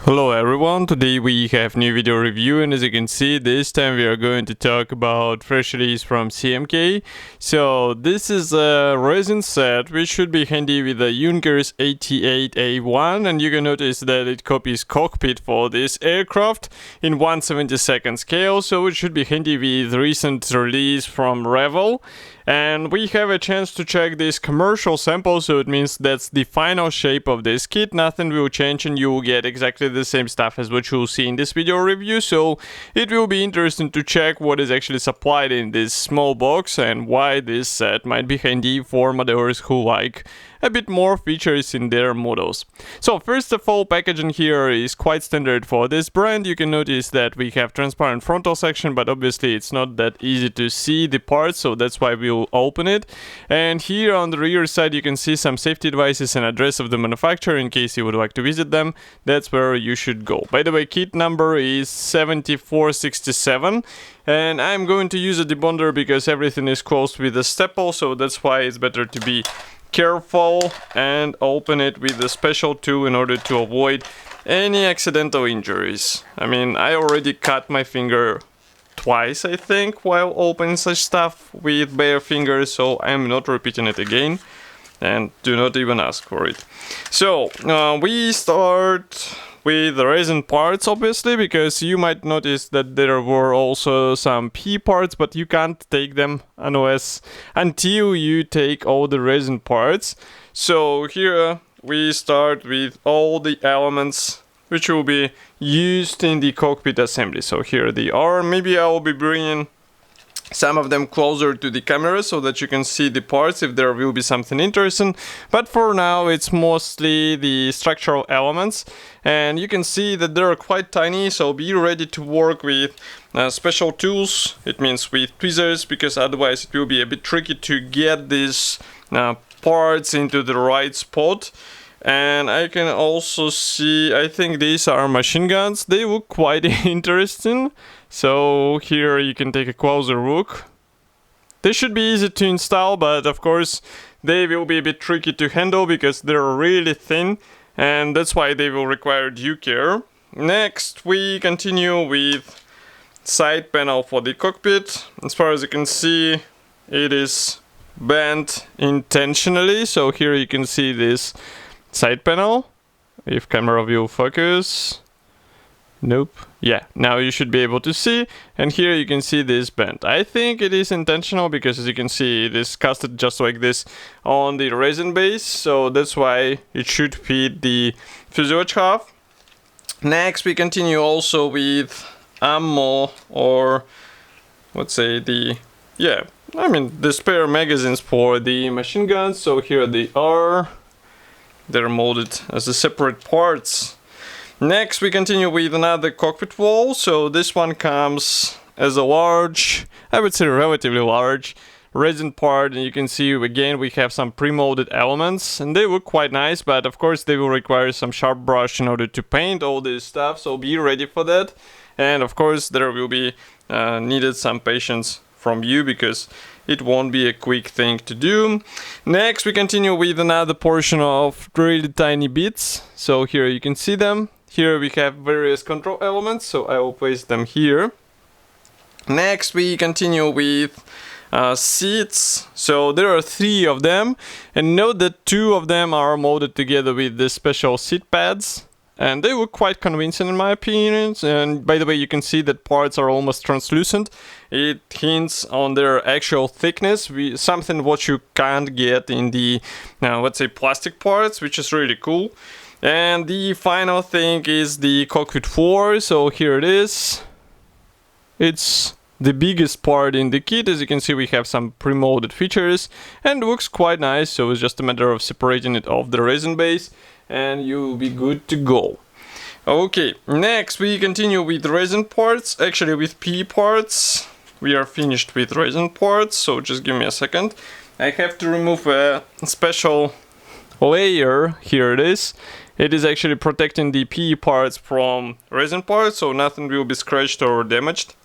Hello everyone, today we have new video review, and as you can see this time we are going to talk about fresh release from CMK. So this is a resin set which should be handy with the Unger's 88A-1, and you can notice that it copies cockpit for this aircraft in 1/72 scale, so it should be handy with recent release from Revell. And we have a chance to check this commercial sample, so it means that's the final shape of this kit. Nothing will change and you will get exactly the same stuff as what you'll see in this video review. So it will be interesting to check what is actually supplied in this small box and why this set might be handy for modelers who like a bit more features in their models. So first of all, packaging here is quite standard for this brand. You can notice that we have transparent frontal section, but obviously it's not that easy to see the parts, so that's why we'll open it. And here on the rear side you can see some safety devices and address of the manufacturer in case you would like to visit them. That's where you should go. By the way, kit number is 7467, and I'm going to use a debonder because everything is closed with a staple, so that's why it's better to be careful and open it with a special tool in order to avoid any accidental injuries. I mean, I already cut my finger twice, I think, while opening such stuff with bare fingers, so I'm not repeating it again, and do not even ask for it. So we start with the resin parts, obviously, because you might notice that there were also some P parts, but you can't take them until you take all the resin parts. So here we start with all the elements which will be used in the cockpit assembly. So here they are. Maybe I will be bringing some of them closer to the camera so that you can see the parts if there will be something interesting, but for now it's mostly the structural elements, and you can see that they're quite tiny, so be ready to work with special tools. It means with tweezers, because otherwise it will be a bit tricky to get these parts into the right spot. And I can also see, I think these are machine guns. They look quite interesting. So here you can take a closer look. They should be easy to install, but of course they will be a bit tricky to handle because they're really thin, and that's why they will require due care. Next we continue with side panel for the cockpit. As far as you can see, it is bent intentionally. So here you can see this side panel, if camera view focus. Nope. Yeah, now you should be able to see, and here you can see this bend. I think it is intentional because, as you can see, it is casted just like this on the resin base, so that's why it should fit the fuselage half. Next we continue also with ammo, or let's say the spare magazines for the machine guns. So here they are. They're molded as a separate parts. Next we continue with another cockpit wall. So this one comes as a large, I would say relatively large, resin part, and you can see again we have some pre-molded elements, and they look quite nice, but of course they will require some sharp brush in order to paint all this stuff, so be ready for that. And of course there will be needed some patience from you because it won't be a quick thing to do. Next we continue with another portion of really tiny bits. So here you can see them. Here we have various control elements, so I will place them here. Next we continue with seats. So there are 3 of them, and note that 2 of them are molded together with the special seat pads, and they look quite convincing in my opinion. And by the way, you can see that parts are almost translucent. It hints on their actual thickness, something what you can't get in the let's say plastic parts, which is really cool. And the final thing is the Cockpit Floor. So here it is. It's the biggest part in the kit. As you can see, we have some pre-molded features and looks quite nice, so it's just a matter of separating it off the resin base and you'll be good to go. Okay, next we continue with resin parts, actually with P parts. We are finished with resin parts, so just give me a second. I have to remove a special layer. Here it is. It is actually protecting the P parts from resin parts, so nothing will be scratched or damaged.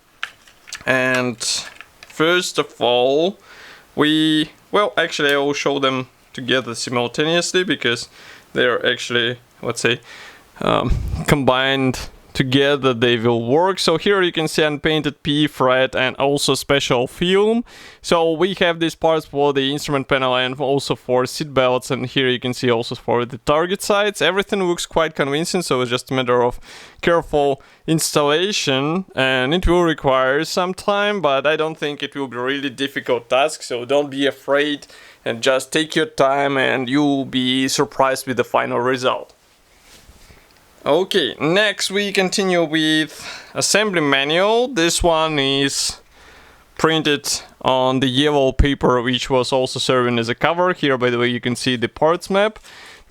And first of all, actually I will show them together simultaneously because they are actually, let's say, combined together they will work. So here you can see unpainted P thread and also special film. So we have these parts for the instrument panel and also for seat belts, and here you can see also for the target sides. Everything looks quite convincing, so it's just a matter of careful installation, and it will require some time, but I don't think it will be a really difficult task, so don't be afraid and just take your time and you'll be surprised with the final result. Okay, next we continue with assembly manual. This one is printed on the yellow paper, which was also serving as a cover. Here, by the way, you can see the parts map.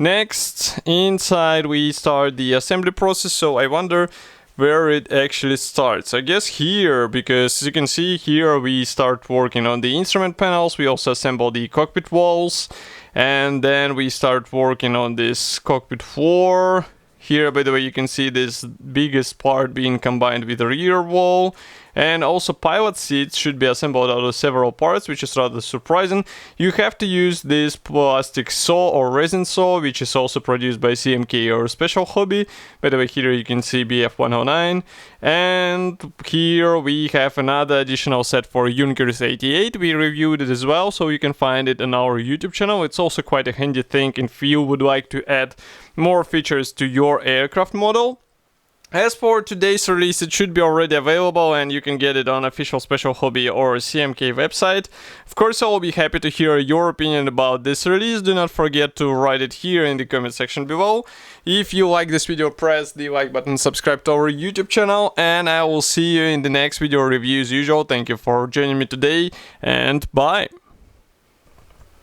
Next, inside we start the assembly process, so I wonder where it actually starts. I guess here, because as you can see here we start working on the instrument panels, we also assemble the cockpit walls, and then we start working on this cockpit floor. Here, by the way, you can see this biggest part being combined with the rear wall, and also pilot seats should be assembled out of several parts, which is rather surprising. You have to use this plastic saw or resin saw, which is also produced by CMK or Special Hobby. By the way, here you can see BF109, and here we have another additional set for Junkers 88. We reviewed it as well, so you can find it on our YouTube channel. It's also quite a handy thing if you would like to add more features to your aircraft model. As for today's release, it should be already available and you can get it on official Special Hobby or CMK website. Of course, I will be happy to hear your opinion about this release. Do not forget to write it here in the comment section below. If you like this video, press the like button, subscribe to our YouTube channel, and I will see you in the next video review as usual. Thank you for joining me today, and bye!